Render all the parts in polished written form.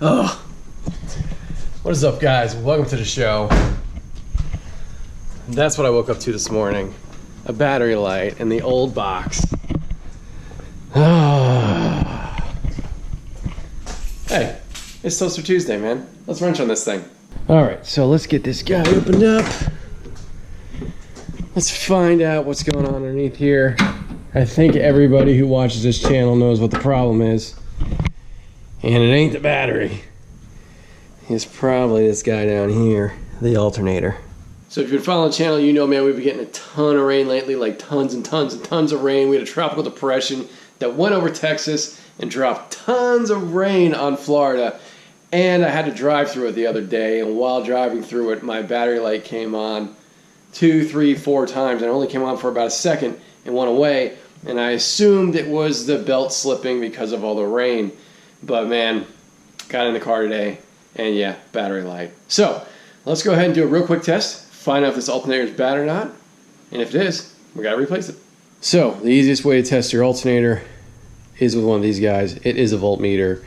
Oh, what is up, guys? Welcome to the show. That's what I woke up to this morning. A battery light in the old box. Hey, it's Toaster Tuesday, man. Let's wrench on this thing. All right, so let's get this guy opened up. Let's find out what's going on underneath here. I think everybody who watches this channel knows what the problem is. And it ain't the battery. It's probably this guy down here, the alternator. So if you've been following the channel, you know, man, we've been getting a ton of rain lately, like tons and tons and tons of rain. We had a tropical depression that went over Texas and dropped tons of rain on Florida. And I had to drive through it the other day, and while driving through it, my battery light came on 2, 3, 4 times, and it only came on for about a second and went away. And I assumed it was the belt slipping because of all the rain. But man, got in the car today, and yeah, battery light. So let's go ahead and do a real quick test, find out if this alternator is bad or not, and if it is, we gotta replace it. So the easiest way to test your alternator is with one of these guys. It is a voltmeter,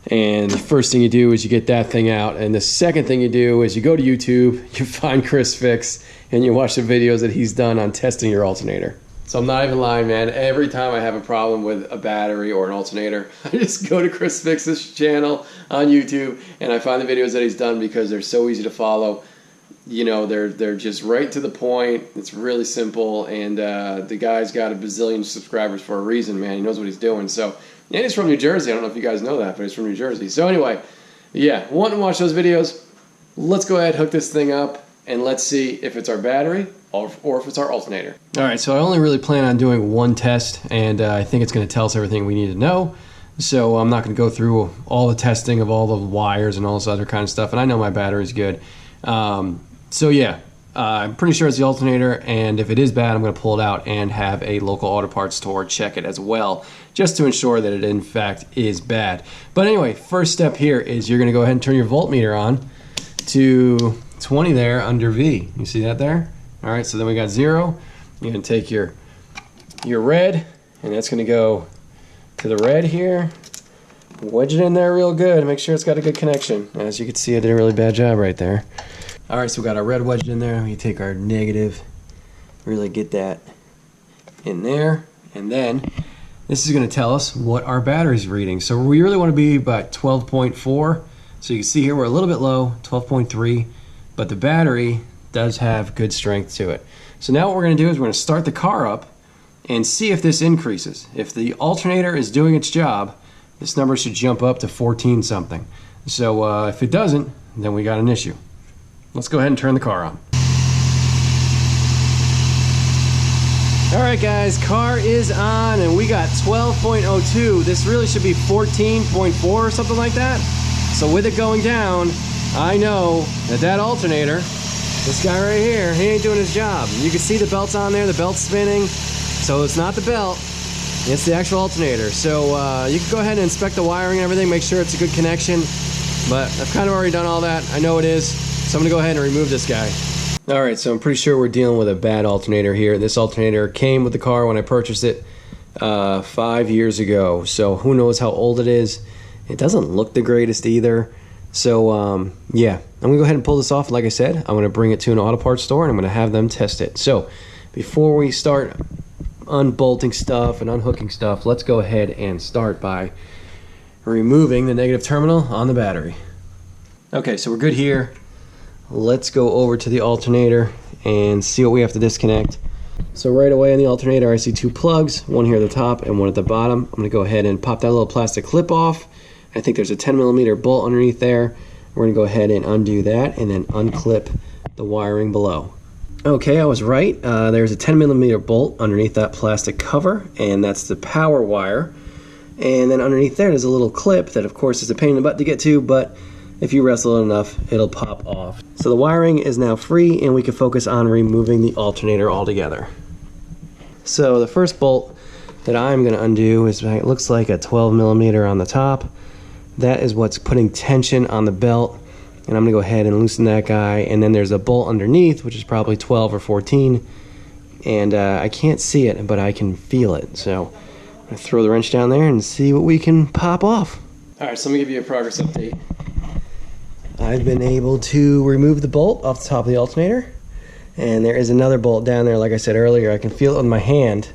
and the first thing you do is you get that thing out, and the second thing you do is you go to YouTube, you find Chris Fix, and you watch the videos that he's done on testing your alternator. So I'm not even lying, man. Every time I have a problem with a battery or an alternator, I just go to Chris Fix's channel on YouTube and I find the videos that he's done because they're so easy to follow. You know, they're just right to the point. It's really simple, and the guy's got a bazillion subscribers for a reason, man. He knows what he's doing. So, and he's from New Jersey. I don't know if you guys know that, but he's from New Jersey. So anyway, yeah, want to watch those videos? Let's go ahead, hook this thing up, and let's see if it's our battery or if it's our alternator. All right, so I only really plan on doing one test, and I think it's going to tell us everything we need to know. So I'm not going to go through all the testing of all the wires and all this other kind of stuff, and I know my battery's good. So yeah, I'm pretty sure it's the alternator, and if it is bad, I'm going to pull it out and have a local auto parts store check it as well, just to ensure that it in fact is bad. But anyway, first step here is you're going to go ahead and turn your voltmeter on to 20 there under V. You see that there? All right, so then we got 0. You're going to take your red, and that's going to go to the red here. Wedge it in there real good. Make sure it's got a good connection. As you can see, I did a really bad job right there. All right, so we got our red wedged in there. We take our negative, really get that in there, and then this is going to tell us what our battery's reading. So we really want to be about 12.4. So you can see here we're a little bit low, 12.3, but the battery does have good strength to it. So now what we're going to do is we're going to start the car up and see if this increases. If the alternator is doing its job, this number should jump up to 14 something. So if it doesn't, then we got an issue. Let's go ahead and turn the car on. All right guys, car is on, and we got 12.02. This really should be 14.4 or something like that. So with it going down, I know that alternator, this guy right here, he ain't doing his job. You can see the belt's on there, the belt's spinning. So it's not the belt, it's the actual alternator. So you can go ahead and inspect the wiring and everything, make sure it's a good connection. But I've kind of already done all that. I know it is. So I'm gonna go ahead and remove this guy. All right, so I'm pretty sure we're dealing with a bad alternator here. This alternator came with the car when I purchased it 5 years ago. So who knows how old it is. It doesn't look the greatest either. So yeah, I'm gonna go ahead and pull this off. Like I said, I'm gonna bring it to an auto parts store and I'm gonna have them test it. So before we start unbolting stuff and unhooking stuff, let's go ahead and start by removing the negative terminal on the battery. Okay, so we're good here. Let's go over to the alternator and see what we have to disconnect. So right away on the alternator, I see 2 plugs, one here at the top and one at the bottom. I'm gonna go ahead and pop that little plastic clip off. I think there's a 10mm bolt underneath there. We're gonna go ahead and undo that and then unclip the wiring below. Okay, I was right. There's a 10mm bolt underneath that plastic cover, and that's the power wire. And then underneath there's a little clip that of course is a pain in the butt to get to, but if you wrestle it enough, it'll pop off. So the wiring is now free, and we can focus on removing the alternator altogether. So the first bolt that I'm gonna undo is, it looks like a 12mm on the top. That is what's putting tension on the belt, and I'm gonna go ahead and loosen that guy. And then there's a bolt underneath, which is probably 12 or 14, and I can't see it, but I can feel it. So I'm gonna throw the wrench down there and see what we can pop off. Alright, so let me give you a progress update. I've been able to remove the bolt off the top of the alternator, and there is another bolt down there. Like I said earlier, I can feel it with my hand.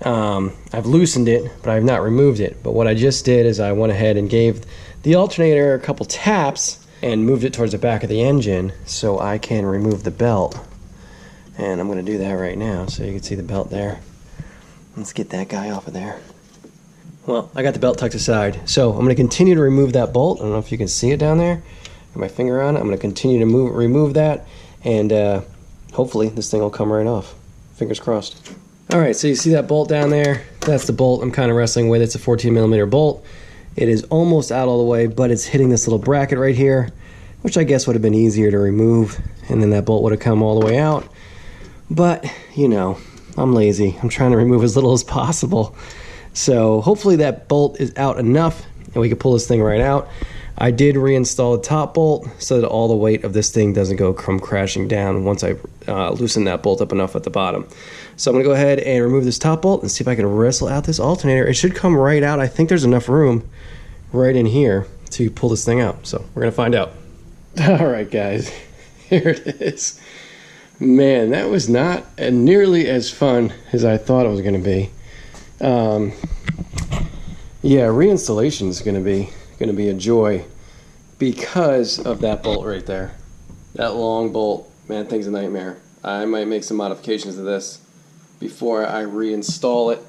I've loosened it, but I have not removed it. But what I just did is I went ahead and gave the alternator a couple taps and moved it towards the back of the engine so I can remove the belt. And I'm going to do that right now so you can see the belt there. Let's get that guy off of there. Well, I got the belt tucked aside, so I'm going to continue to remove that bolt. I don't know if you can see it down there. Got my finger on it. I'm going to continue to remove that, and hopefully this thing will come right off. Fingers crossed. Alright, so you see that bolt down there? That's the bolt I'm kind of wrestling with. It's a 14mm bolt. It is almost out all the way, but it's hitting this little bracket right here, which I guess would have been easier to remove, and then that bolt would have come all the way out. But, you know, I'm lazy. I'm trying to remove as little as possible. So hopefully that bolt is out enough and we can pull this thing right out. I did reinstall the top bolt so that all the weight of this thing doesn't come crashing down once I loosen that bolt up enough at the bottom. So I'm going to go ahead and remove this top bolt and see if I can wrestle out this alternator. It should come right out. I think there's enough room right in here to pull this thing out. So we're going to find out. Alright guys, here it is. Man, that was not nearly as fun as I thought it was going to be. Yeah, reinstallation is going to be a joy because of that bolt right there. That long bolt, man, thing's a nightmare. I might make some modifications to this before I reinstall it.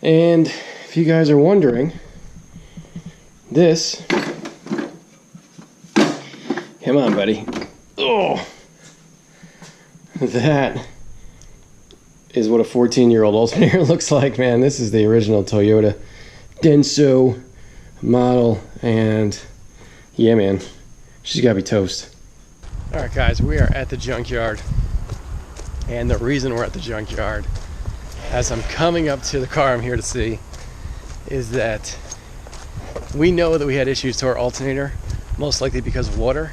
And if you guys are wondering, this, come on, buddy. Oh, that is what a 14-year-old alternator looks like, man. This is the original Toyota Denso model, and yeah, man, she's gotta be toast. All right, guys, we are at the junkyard, and the reason we're at the junkyard, as I'm coming up to the car I'm here to see, is that we know that we had issues to our alternator, most likely because of water.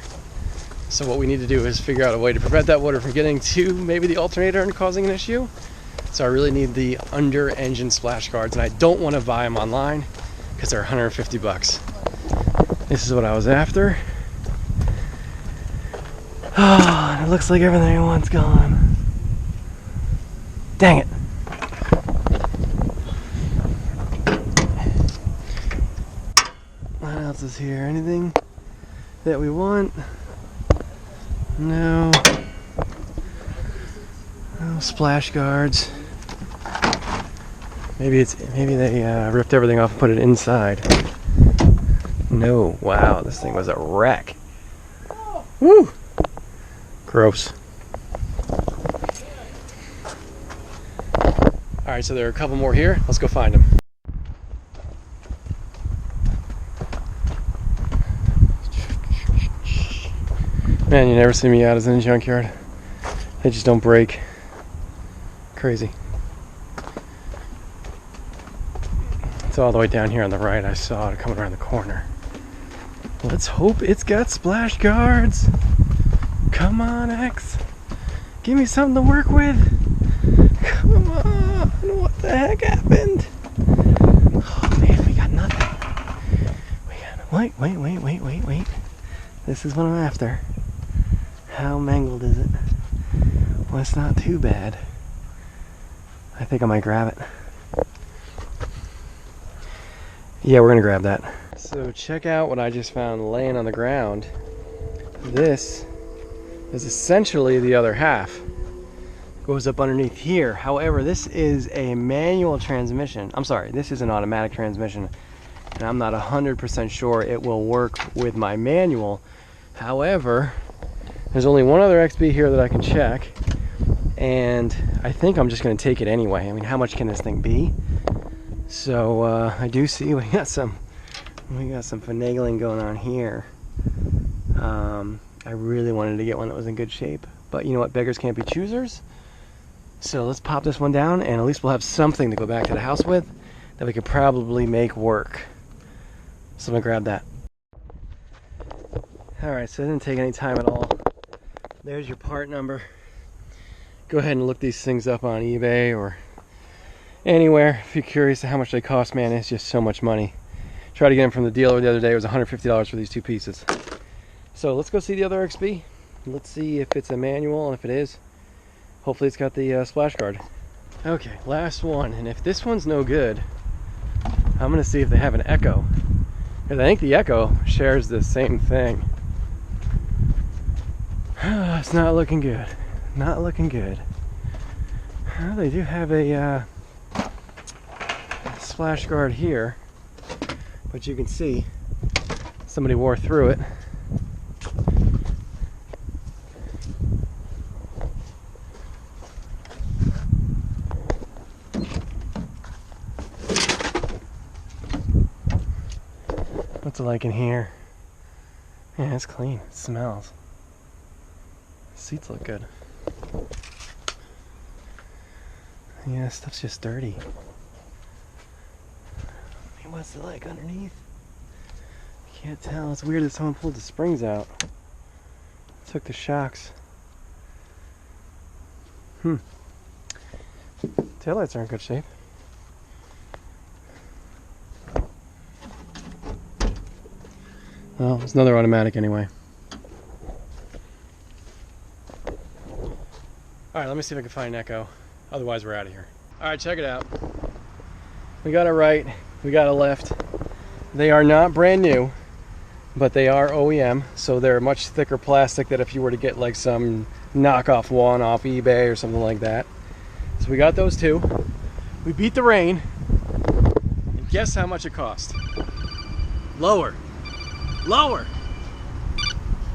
So what we need to do is figure out a way to prevent that water from getting to maybe the alternator and causing an issue. So I really need the under engine splash guards, and I don't want to buy them online because they're 150 bucks. This is what I was after. Oh, and it looks like everything I want's gone. Dang it. What else is here? Anything that we want? No. No splash guards. Maybe they ripped everything off and put it inside. No. Wow, this thing was a wreck. Woo! Gross. Alright, so there are a couple more here. Let's go find them. Man, you never see me out as in a junkyard. They just don't break. Crazy. It's all the way down here on the right. I saw it coming around the corner. Let's hope it's got splash guards. Come on, X. Give me something to work with. Come on. What the heck happened? Oh man, we got nothing. Wait. This is what I'm after. How mangled is it? Well, it's not too bad. I think I might grab it. Yeah, we're gonna grab that. So check out what I just found laying on the ground. This is essentially the other half. Goes up underneath here. However, this is a manual transmission. I'm sorry, this is an automatic transmission, and I'm not 100% sure it will work with my manual. However, there's only one other XB here that I can check, and I think I'm just going to take it anyway. I mean, how much can this thing be? So I do see we got some finagling going on here. I really wanted to get one that was in good shape, but you know what? Beggars can't be choosers. So let's pop this one down, and at least we'll have something to go back to the house with that we could probably make work. So I'm gonna grab that. Alright, so it didn't take any time at all. There's your part number. Go ahead and look these things up on eBay or anywhere if you're curious to how much they cost. Man, it's just so much money. Tried to get them from the dealer the other day. It was $150 for these 2 pieces. So let's go see the other XB. Let's see if it's a manual, and if it is, hopefully it's got the splash guard. Okay, last one, and if this one's no good, I'm gonna see if they have an echo. Because I think the echo shares the same thing. It's not looking good. Not looking good. Well, they do have a splash guard here, but you can see somebody wore through it. What's it like in here? Yeah, it's clean. It smells. Seats look good. Yeah, stuff's just dirty. Hey, what's it like underneath? Can't tell. It's weird that someone pulled the springs out. Took the shocks. Taillights are in good shape. Well, it's another automatic anyway. Alright, let me see if I can find an echo. Otherwise, we're out of here. Alright, check it out. We got a right, we got a left. They are not brand new, but they are OEM, so they're much thicker plastic than if you were to get like some knockoff one off eBay or something like that. So we got those two. We beat the rain. And guess how much it cost? Lower. Lower.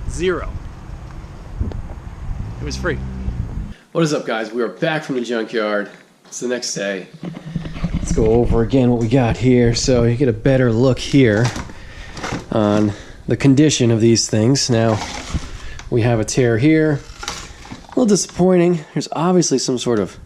$0. It was free. What is up, guys? We are back from the junkyard. It's the next day. Let's go over again what we got here so you get a better look here on the condition of these things. Now, we have a tear here. A little disappointing. There's obviously some sort of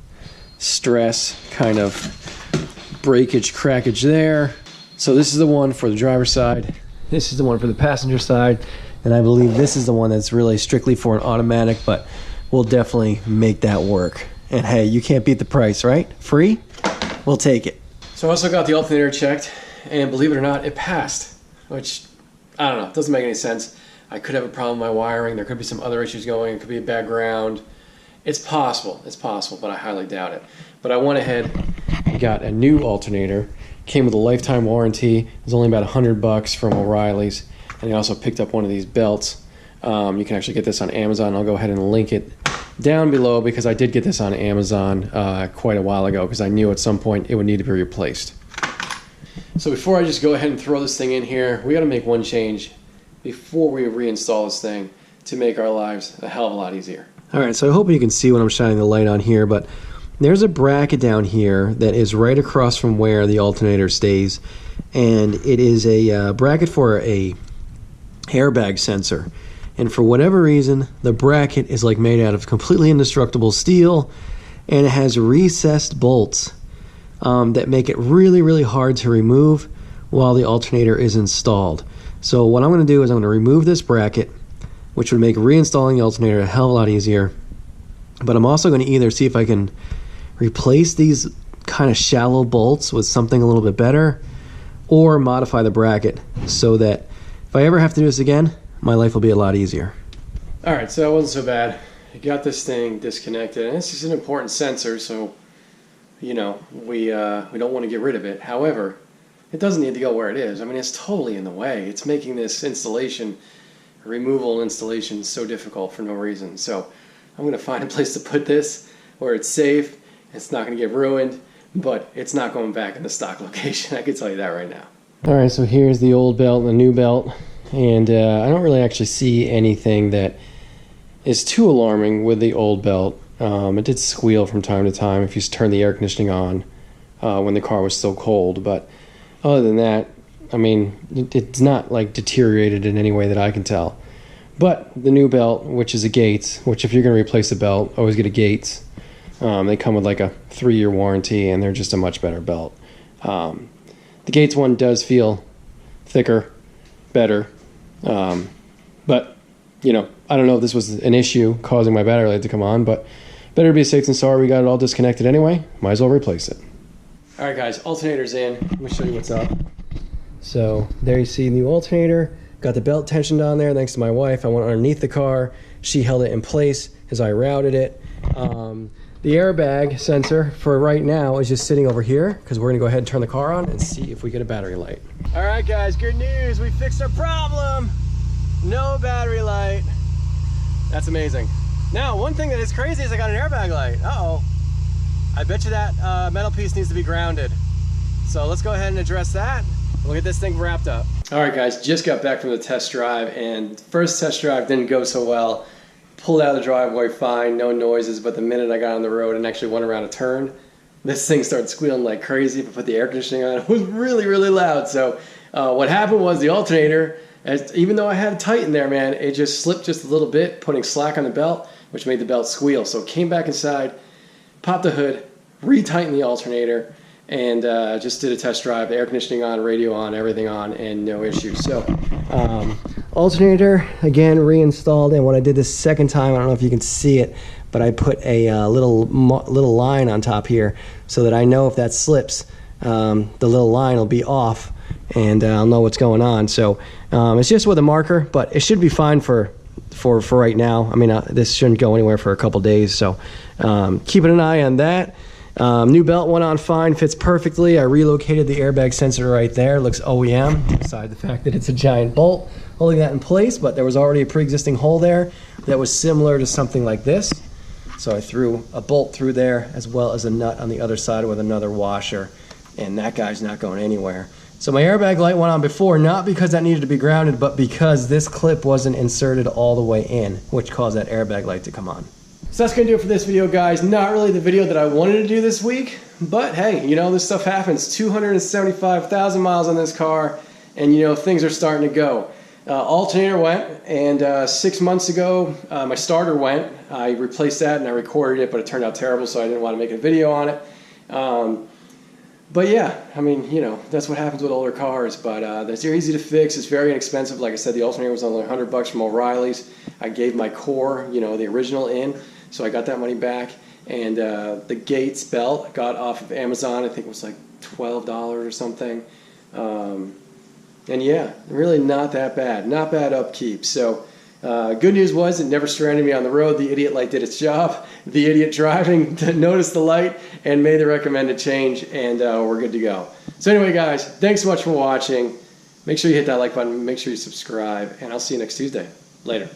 stress, kind of breakage, crackage there. So this is the one for the driver's side. This is the one for the passenger side, and I believe this is the one that's really strictly for an automatic, but we'll definitely make that work. And hey, you can't beat the price, right? Free? We'll take it. So I also got the alternator checked, and believe it or not, it passed, which, I don't know, doesn't make any sense. I could have a problem with my wiring. There could be some other issues going. It could be a bad ground. It's possible, but I highly doubt it. But I went ahead and got a new alternator. Came with a lifetime warranty. It was only about $100 from O'Reilly's, and I also picked up one of these belts. You can actually get this on Amazon. I'll go ahead and link it down below because I did get this on Amazon quite a while ago because I knew at some point it would need to be replaced. So before I just go ahead and throw this thing in here, we got to make one change before we reinstall this thing to make our lives a hell of a lot easier. All right, so I hope you can see what I'm shining the light on here, but there's a bracket down here that is right across from where the alternator stays, and it is a bracket for a airbag sensor. And for whatever reason, the bracket is like made out of completely indestructible steel, and it has recessed bolts that make it really, really hard to remove while the alternator is installed. So what I'm going to do is I'm going to remove this bracket, which would make reinstalling the alternator a hell of a lot easier. But I'm also going to either see if I can replace these kind of shallow bolts with something a little bit better, or modify the bracket so that if I ever have to do this again, my life will be a lot easier. Alright, so that wasn't so bad. I got this thing disconnected, and this is an important sensor, so you know, we don't want to get rid of it. However, it doesn't need to go where it is. I mean, it's totally in the way. It's making this installation, removal installation, so difficult for no reason. So I'm going to find a place to put this where it's safe. It's not going to get ruined, but it's not going back in the stock location. I can tell you that right now. All right, so here's the old belt and the new belt, and I don't really actually see anything that is too alarming with the old belt. It did squeal from time to time if you turn the air conditioning on when the car was still cold, but other than that, I mean, it's not like deteriorated in any way that I can tell. But the new belt, which is a Gates, which if you're going to replace a belt, always get a Gates. They come with like a 3-year warranty, and they're just a much better belt. The Gates one does feel thicker, better, but you know, I don't know if this was an issue causing my battery light to come on, but better to be safe than sorry. We got it all disconnected anyway. Might as well replace it. All right, guys, alternator's in. Let me show you what's up. So there you see the new alternator. Got the belt tensioned on there thanks to my wife. I went underneath the car. She held it in place as I routed it. The airbag sensor for right now is just sitting over here because we're gonna go ahead and turn the car on and see if we get a battery light. All right guys, good news. We fixed our problem. No battery light. That's amazing. Now, one thing that is crazy is I got an airbag light. Uh-oh. I bet you that metal piece needs to be grounded. So let's go ahead and address that. We'll get this thing wrapped up. All right guys, just got back from the test drive, and first test drive didn't go so well. Pulled out of the driveway fine, no noises, but the minute I got on the road and actually went around a turn, this thing started squealing like crazy. If I put the air conditioning on, it was really, really loud. So what happened was the alternator, even though I had it tight in there, man, it just slipped just a little bit, putting slack on the belt, which made the belt squeal. So it came back inside, popped the hood, retightened the alternator, and just did a test drive, air conditioning on, radio on, everything on, and no issues. So alternator again reinstalled, and when I did this second time, I don't know if you can see it, but I put a little line on top here so that I know if that slips, the little line will be off, and I'll know what's going on. So it's just with a marker, but it should be fine for right now. I mean, this shouldn't go anywhere for a couple days, so keeping an eye on that. New belt went on fine, fits perfectly. I relocated the airbag sensor right there. Looks OEM, aside the fact that it's a giant bolt holding that in place, but there was already a pre-existing hole there that was similar to something like this. So I threw a bolt through there as well as a nut on the other side with another washer, and that guy's not going anywhere. So my airbag light went on before, not because that needed to be grounded, but because this clip wasn't inserted all the way in, which caused that airbag light to come on. So that's going to do it for this video, guys. Not really the video that I wanted to do this week, but hey, you know, this stuff happens. 275,000 miles on this car, and you know, things are starting to go. Alternator went, and 6 months ago, my starter went. I replaced that and I recorded it, but it turned out terrible, so I didn't want to make a video on it. But yeah, I mean, you know, that's what happens with older cars, but they're easy to fix. It's very inexpensive. Like I said, the alternator was only $100 from O'Reilly's. I gave my core, you know, the original in, so I got that money back. And the Gates belt I got off of Amazon. I think it was like $12 or something. And yeah, really not that bad. Not bad upkeep. So good news was it never stranded me on the road. The idiot light did its job. The idiot driving noticed the light and made the recommended change, and we're good to go. So anyway, guys, thanks so much for watching. Make sure you hit that like button. Make sure you subscribe, and I'll see you next Tuesday. Later.